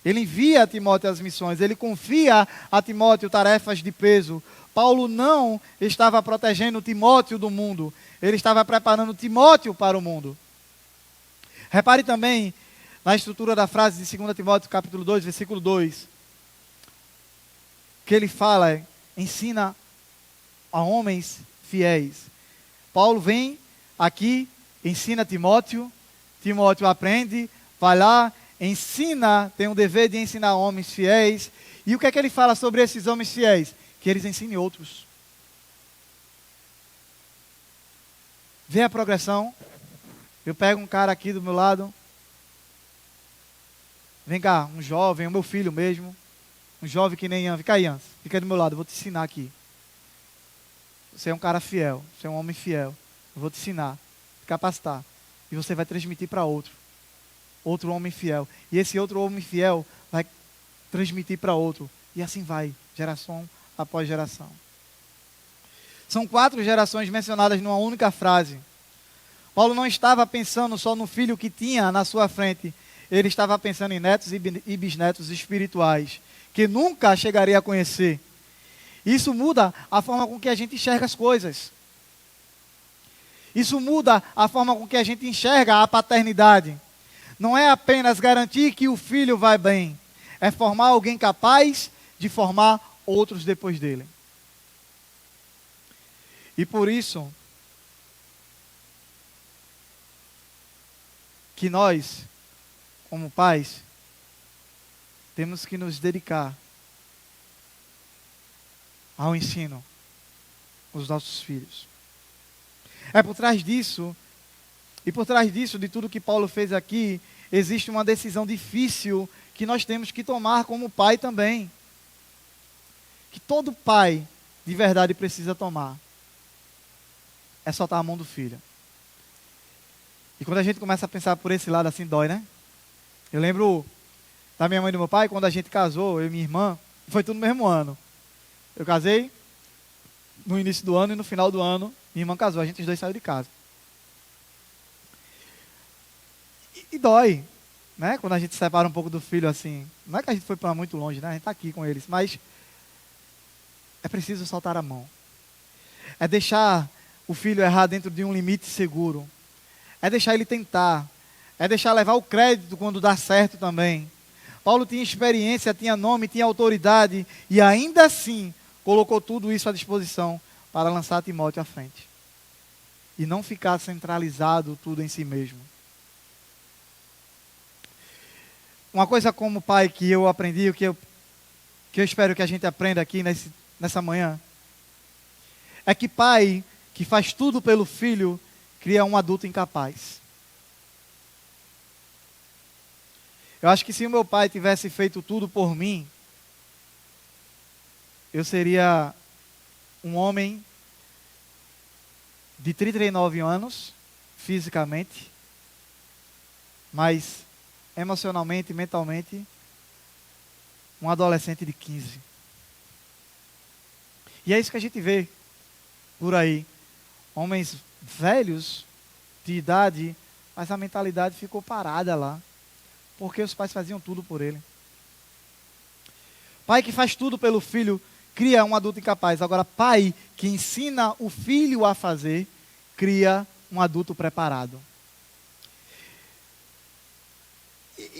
Ele envia a Timóteo as missões. Ele confia a Timóteo tarefas de peso. Paulo não estava protegendo Timóteo do mundo. Ele estava preparando Timóteo para o mundo. Repare também na estrutura da frase de 2 Timóteo capítulo 2, versículo 2. Que ele fala, ensina a homens fiéis. Paulo vem aqui, ensina Timóteo. Timóteo aprende, vai lá, ensina, tem o dever de ensinar homens fiéis. E o que é que ele fala sobre esses homens fiéis? Que eles ensinem outros. Vê a progressão. Eu pego um cara aqui do meu lado. Vem cá, um jovem, o meu filho mesmo. Um jovem que nem Ian. Fica aí, Ian. Fica do meu lado, eu vou te ensinar aqui. Você é um cara fiel. Você é um homem fiel. Eu vou te ensinar, te capacitar. E você vai transmitir para outro. Outro homem fiel. E esse outro homem fiel vai transmitir para outro. E assim vai, geração após geração. São 4 gerações mencionadas numa única frase. Paulo não estava pensando só no filho que tinha na sua frente. Ele estava pensando em netos e bisnetos espirituais, que nunca chegaria a conhecer. Isso muda a forma com que a gente enxerga as coisas. Isso muda a forma com que a gente enxerga a paternidade. Não é apenas garantir que o filho vai bem. É formar alguém capaz de formar outros depois dele. E por isso que nós, como pais, temos que nos dedicar ao ensino dos nossos filhos. É por trás disso, e por trás disso, de tudo que Paulo fez aqui, existe uma decisão difícil que nós temos que tomar como pai também. Que todo pai de verdade precisa tomar. É soltar a mão do filho. E quando a gente começa a pensar por esse lado assim, dói, né? Eu lembro da minha mãe e do meu pai, quando a gente casou, eu e minha irmã, foi tudo no mesmo ano. Eu casei no início do ano e no final do ano, minha irmã casou, a gente os dois saiu de casa. E dói, né? Quando a gente separa um pouco do filho assim. Não é que a gente foi para muito longe, né? A gente está aqui com eles, mas é preciso soltar a mão. É deixar o filho errar dentro de um limite seguro. É deixar ele tentar. É deixar levar o crédito quando dá certo também. Paulo tinha experiência, tinha nome, tinha autoridade e ainda assim colocou tudo isso à disposição para lançar Timóteo à frente. E não ficar centralizado tudo em si mesmo. Uma coisa como pai que eu aprendi, que eu espero que a gente aprenda aqui nessa manhã, é que pai que faz tudo pelo filho, cria um adulto incapaz. Eu acho que se o meu pai tivesse feito tudo por mim, eu seria um homem de 39 anos, fisicamente, mas emocionalmente, mentalmente, um adolescente de 15. E é isso que a gente vê por aí. Homens velhos, de idade, mas a mentalidade ficou parada lá. Porque os pais faziam tudo por ele. Pai que faz tudo pelo filho, cria um adulto incapaz. Agora, pai que ensina o filho a fazer, cria um adulto preparado.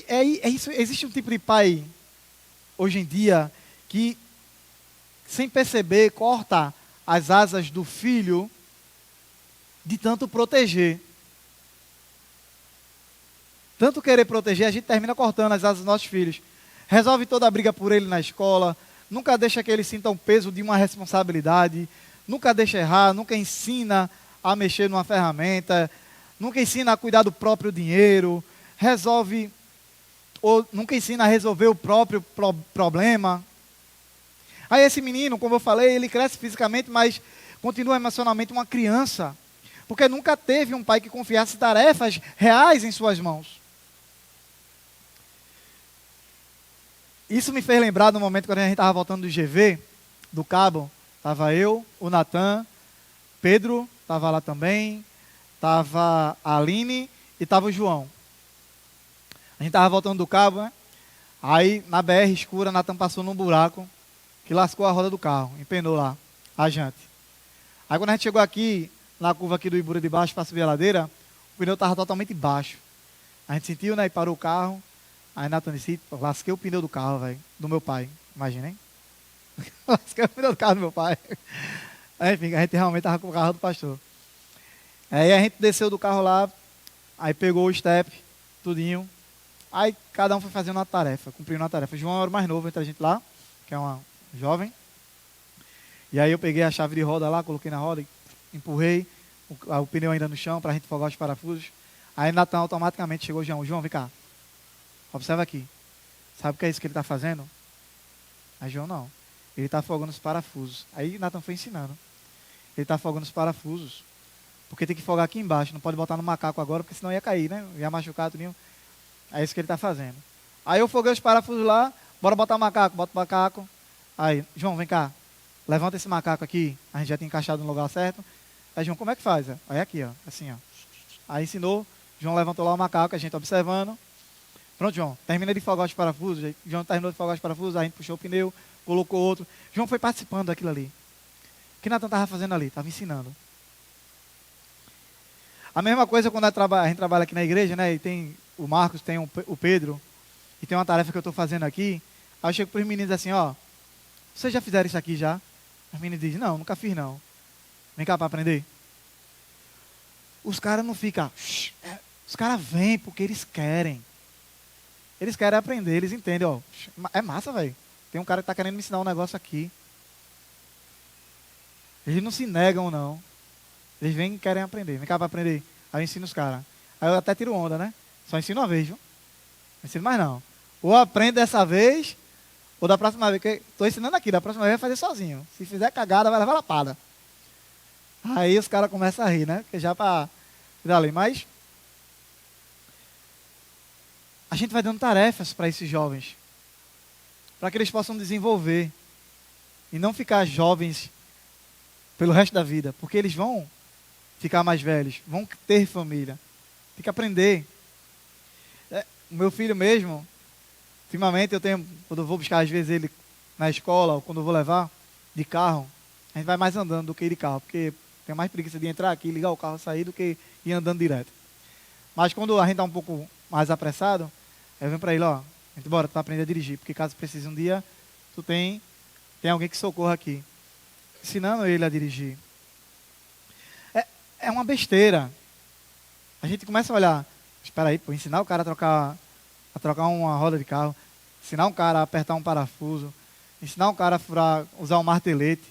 É isso, existe um tipo de pai, hoje em dia, que, sem perceber, corta as asas do filho de tanto proteger. Tanto querer proteger, a gente termina cortando as asas dos nossos filhos. Resolve toda a briga por ele na escola, nunca deixa que ele sinta o peso de uma responsabilidade, nunca deixa errar, nunca ensina a mexer numa ferramenta, nunca ensina a cuidar do próprio dinheiro, ou nunca ensina a resolver o próprio problema. Aí esse menino, como eu falei, ele cresce fisicamente, mas continua emocionalmente uma criança, porque nunca teve um pai que confiasse tarefas reais em suas mãos. Isso me fez lembrar do momento quando a gente estava voltando do GV, do Cabo. Estava eu, o Natan, Pedro estava lá também, estava a Aline e estava o João. A gente estava voltando do Cabo, né? Aí na BR escura, Natan passou num buraco que lascou a roda do carro, empenou lá, a jante. Aí quando a gente chegou aqui, na curva aqui do Ibura de baixo para subir a ladeira, o pneu estava totalmente baixo. A gente sentiu, né, e parou o carro. Aí Natan disse, lasquei o pneu do carro, velho, do meu pai. Imagina, hein? Lasquei o pneu do carro do meu pai. Aí, enfim, a gente realmente estava com o carro do pastor. Aí a gente desceu do carro lá, aí pegou o step, tudinho. Aí cada um foi fazendo uma tarefa, cumprindo uma tarefa. O João era o mais novo entre a gente lá, que é uma jovem. E aí eu peguei a chave de roda lá, coloquei na roda, empurrei o pneu ainda no chão para a gente folgar os parafusos. Aí Natan automaticamente chegou, João, vem cá. Observa aqui. Sabe o que é isso que ele está fazendo? Aí João, não. Ele está afogando os parafusos. Aí Natan foi ensinando. Ele está afogando os parafusos. Porque tem que folgar aqui embaixo. Não pode botar no macaco agora, porque senão ia cair, né? Ia machucar tudinho. É isso que ele está fazendo. Aí eu foguei os parafusos lá. Bora botar o macaco. Bota o macaco. Aí, João, vem cá. Levanta esse macaco aqui. A gente já tem encaixado no lugar certo. Aí, João, como é que faz? Aí aqui, ó. Assim, ó. Aí ensinou. João levantou lá o macaco, a gente observando. Pronto, João, termina de folgar os parafusos. João terminou de folgar os parafusos, a gente puxou o pneu, colocou outro. João foi participando daquilo ali. O que Natan estava fazendo ali? Estava ensinando. A mesma coisa quando a gente trabalha aqui na igreja, né? E tem o Marcos, tem o Pedro, e tem uma tarefa que eu estou fazendo aqui. Aí eu chego para os meninos assim, ó, vocês já fizeram isso aqui já? Os meninos dizem, não, nunca fiz não. Vem cá para aprender. Os caras não ficam, os caras vêm porque eles querem. Eles querem aprender, eles entendem, ó. É massa, velho. Tem um cara que está querendo me ensinar um negócio aqui. Eles não se negam, não. Eles vêm e querem aprender. Vem cá para aprender. Aí eu ensino os caras. Aí eu até tiro onda, né? Só ensino uma vez, viu? Não ensino mais não. Ou aprende dessa vez, ou da próxima vez. Estou ensinando aqui, da próxima vez vai fazer sozinho. Se fizer cagada, vai levar lapada. Aí os caras começam a rir, né? Porque já para tirar ali. Mas a gente vai dando tarefas para esses jovens, para que eles possam desenvolver e não ficar jovens pelo resto da vida, porque eles vão ficar mais velhos, vão ter família, tem que aprender. O meu filho mesmo, ultimamente quando eu vou buscar às vezes ele na escola, ou quando eu vou levar de carro, a gente vai mais andando do que ir de carro, porque tem mais preguiça de entrar aqui, ligar o carro, sair, do que ir andando direto. Mas quando a gente está um pouco mais apressado, eu venho para ele, ó, bora, tu vai aprender a dirigir, porque caso precise um dia, tu tem alguém que socorra aqui. Ensinando ele a dirigir. É uma besteira. A gente começa a olhar, espera aí, pô, ensinar o cara a trocar uma roda de carro, ensinar um cara a apertar um parafuso, ensinar um cara a furar, usar um martelete.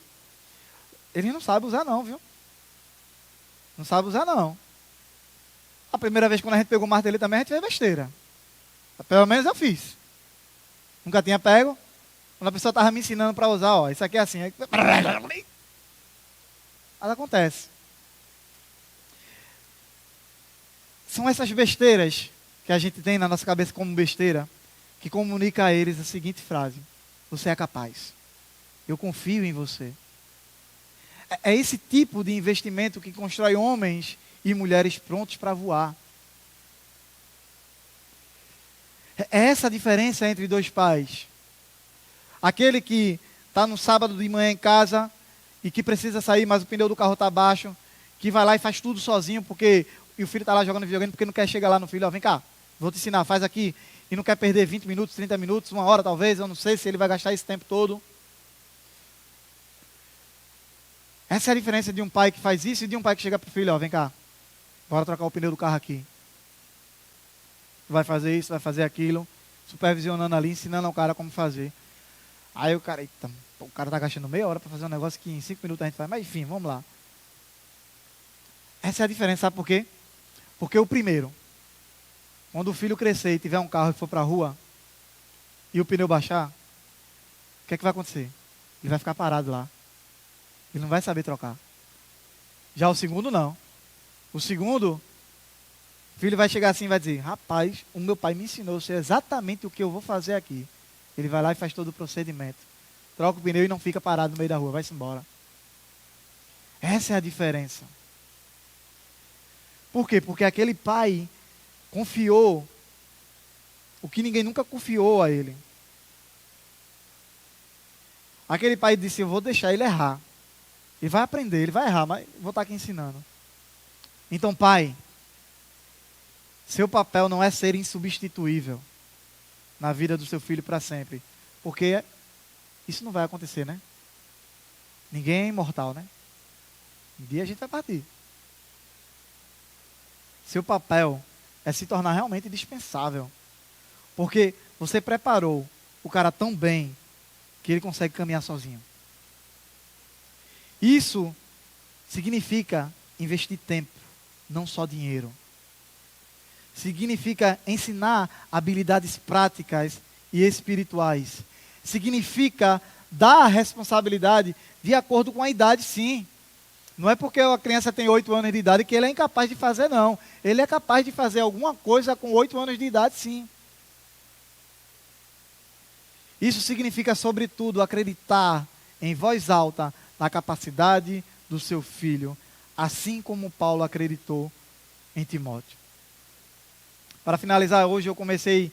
Ele não sabe usar não, viu? Não sabe usar não. A primeira vez quando a gente pegou o martelete também, a gente fez besteira. Pelo menos eu fiz. Nunca tinha pego. Quando a pessoa estava me ensinando para usar, ó, isso aqui é assim. Mas acontece. São essas besteiras que a gente tem na nossa cabeça como besteira, que comunica a eles a seguinte frase: você é capaz. Eu confio em você. É esse tipo de investimento que constrói homens e mulheres prontos para voar. É essa a diferença entre dois pais. Aquele que está no sábado de manhã em casa e que precisa sair, mas o pneu do carro está baixo, que vai lá e faz tudo sozinho, e o filho está lá jogando videogame porque não quer chegar lá no filho, ó, vem cá, vou te ensinar, faz aqui, e não quer perder 20 minutos, 30 minutos, 1 hora talvez, eu não sei se ele vai gastar esse tempo todo. Essa é a diferença de um pai que faz isso e de um pai que chega para o filho, ó, vem cá, bora trocar o pneu do carro aqui. Vai fazer isso, vai fazer aquilo, supervisionando ali, ensinando ao cara como fazer. Aí o cara, eita, o cara está gastando meia hora para fazer um negócio que em 5 minutos a gente faz, mas enfim, vamos lá. Essa é a diferença, sabe por quê? Porque o primeiro, quando o filho crescer e tiver um carro e for para a rua, e o pneu baixar, o que é que vai acontecer? Ele vai ficar parado lá. Ele não vai saber trocar. Já o segundo, não. O segundo, o filho vai chegar assim e vai dizer, rapaz, o meu pai me ensinou, eu sei exatamente o que eu vou fazer aqui. Ele vai lá e faz todo o procedimento. Troca o pneu e não fica parado no meio da rua, vai-se embora. Essa é a diferença. Por quê? Porque aquele pai confiou o que ninguém nunca confiou a ele. Aquele pai disse, eu vou deixar ele errar. Ele vai aprender, ele vai errar, mas vou estar aqui ensinando. Então, pai, seu papel não é ser insubstituível na vida do seu filho para sempre. Porque isso não vai acontecer, né? Ninguém é imortal, né? Um dia a gente vai partir. Seu papel é se tornar realmente indispensável. Porque você preparou o cara tão bem que ele consegue caminhar sozinho. Isso significa investir tempo, não só dinheiro. Significa ensinar habilidades práticas e espirituais. Significa dar a responsabilidade de acordo com a idade, sim. Não é porque a criança tem 8 anos de idade que ele é incapaz de fazer, não. Ele é capaz de fazer alguma coisa com 8 anos de idade, sim. Isso significa, sobretudo, acreditar em voz alta na capacidade do seu filho, assim como Paulo acreditou em Timóteo. Para finalizar, hoje eu comecei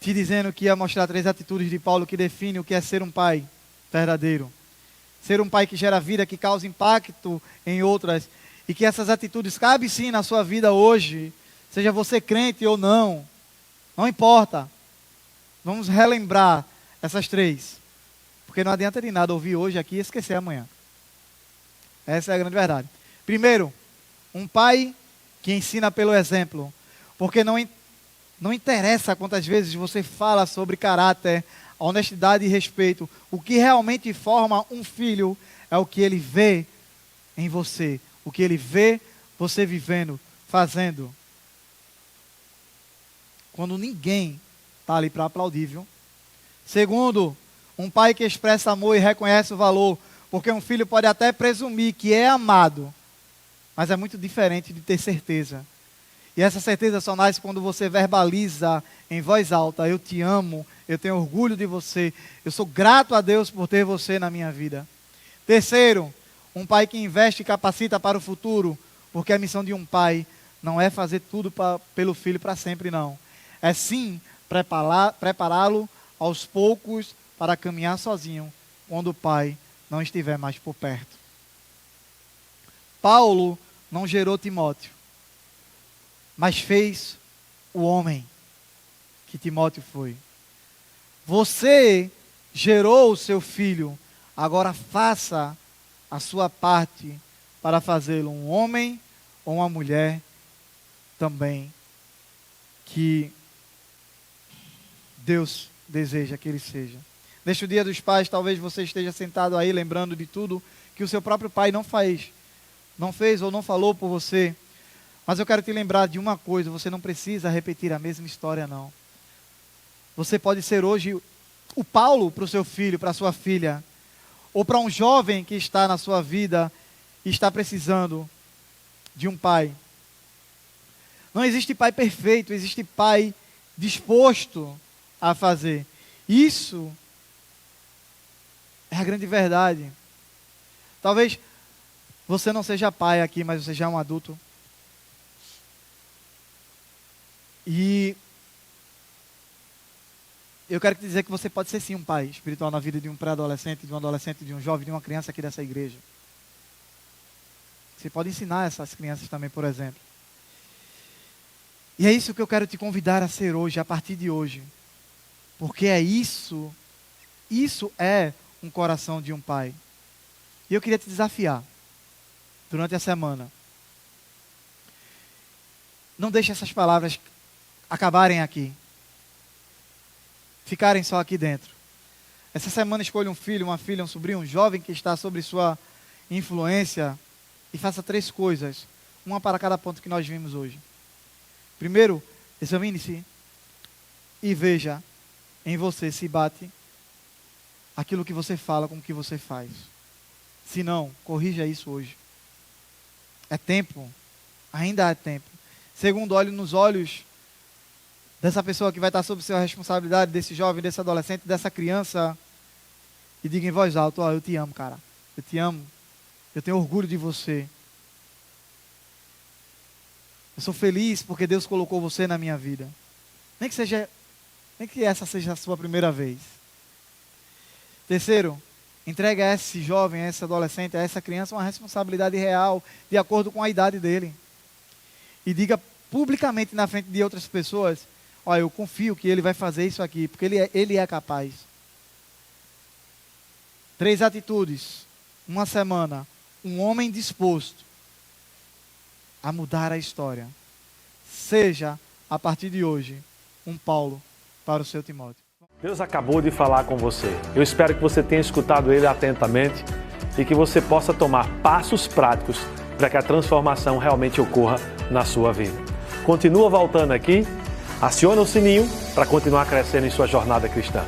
te dizendo que ia mostrar 3 atitudes de Paulo que definem o que é ser um pai verdadeiro. Ser um pai que gera vida, que causa impacto em outras. E que essas atitudes cabem sim na sua vida hoje. Seja você crente ou não. Não importa. Vamos relembrar essas 3. Porque não adianta de nada ouvir hoje aqui e esquecer amanhã. Essa é a grande verdade. Primeiro, um pai que ensina pelo exemplo. Porque não interessa quantas vezes você fala sobre caráter, honestidade e respeito. O que realmente forma um filho é o que ele vê em você. O que ele vê você vivendo, fazendo. Quando ninguém está ali para aplaudir, viu? Segundo, um pai que expressa amor e reconhece o valor. Porque um filho pode até presumir que é amado, mas é muito diferente de ter certeza. E essa certeza só nasce quando você verbaliza em voz alta, eu te amo, eu tenho orgulho de você, eu sou grato a Deus por ter você na minha vida. Terceiro, um pai que investe e capacita para o futuro, porque a missão de um pai não é fazer tudo pelo filho para sempre, não. É sim prepará-lo aos poucos para caminhar sozinho, quando o pai não estiver mais por perto. Paulo não gerou Timóteo, mas fez o homem que Timóteo foi. Você gerou o seu filho, agora faça a sua parte para fazê-lo um homem ou uma mulher também que Deus deseja que ele seja. Neste Dia dos Pais, talvez você esteja sentado aí lembrando de tudo que o seu próprio pai não fez ou não falou por você. Mas eu quero te lembrar de uma coisa, você não precisa repetir a mesma história, não. Você pode ser hoje o Paulo para o seu filho, para a sua filha, ou para um jovem que está na sua vida e está precisando de um pai. Não existe pai perfeito, existe pai disposto a fazer. Isso é a grande verdade. Talvez você não seja pai aqui, mas você já é um adulto. E eu quero te dizer que você pode ser sim um pai espiritual na vida de um pré-adolescente, de um adolescente, de um jovem, de uma criança aqui dessa igreja. Você pode ensinar essas crianças também, por exemplo. E é isso que eu quero te convidar a ser hoje, a partir de hoje. Porque é isso é um coração de um pai. E eu queria te desafiar, durante a semana. Não deixe essas palavras acabarem aqui. Ficarem só aqui dentro. Essa semana escolha um filho, uma filha, um sobrinho, um jovem que está sob sua influência e faça 3 coisas. Uma para cada ponto que nós vimos hoje. Primeiro, examine-se e veja em você se bate aquilo que você fala com o que você faz. Se não, corrija isso hoje. É tempo. Ainda há tempo. Segundo, olhe nos olhos dessa pessoa que vai estar sob sua responsabilidade, desse jovem, desse adolescente, dessa criança, e diga em voz alta: ó, eu te amo, cara. Eu te amo. Eu tenho orgulho de você. Eu sou feliz porque Deus colocou você na minha vida. Nem que essa seja a sua primeira vez. Terceiro, entregue a esse jovem, a esse adolescente, a essa criança uma responsabilidade real, de acordo com a idade dele. E diga publicamente na frente de outras pessoas: ó, eu confio que ele vai fazer isso aqui, porque ele é capaz. 3 atitudes, uma semana, um homem disposto a mudar a história. Seja, a partir de hoje, um Paulo para o seu Timóteo. Deus acabou de falar com você. Eu espero que você tenha escutado ele atentamente e que você possa tomar passos práticos para que a transformação realmente ocorra na sua vida. Continua voltando aqui, aciona o sininho para continuar crescendo em sua jornada cristã.